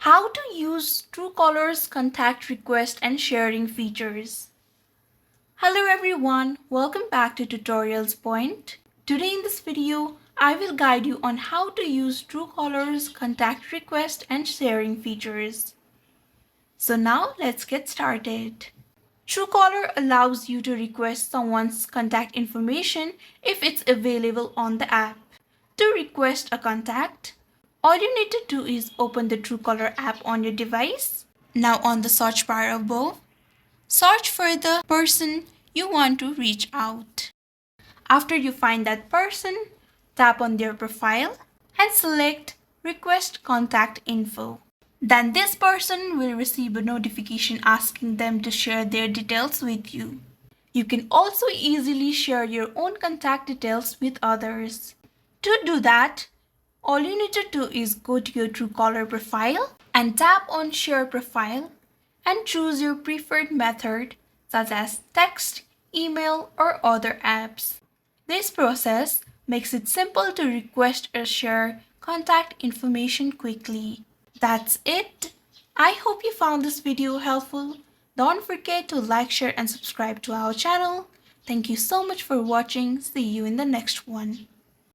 How to use Truecaller's contact request and sharing features. Hello everyone, welcome back to Tutorials Point. Today in this video, I will guide you on how to use Truecaller's contact request and sharing features. So now let's get started. Truecaller allows you to request someone's contact information if it's available on the app. To request a contact, all you need to do is open the Truecaller app on your device. Now on the search bar above, search for the person you want to reach out. After you find that person, tap on their profile and select Request Contact Info. Then this person will receive a notification asking them to share their details with you. You can also easily share your own contact details with others. To do that, all you need to do is go to your Truecaller profile and tap on Share Profile and choose your preferred method such as text, email, or other apps. This process makes it simple to request or share contact information quickly. That's it. I hope you found this video helpful. Don't forget to like, share, and subscribe to our channel. Thank you so much for watching. See you in the next one.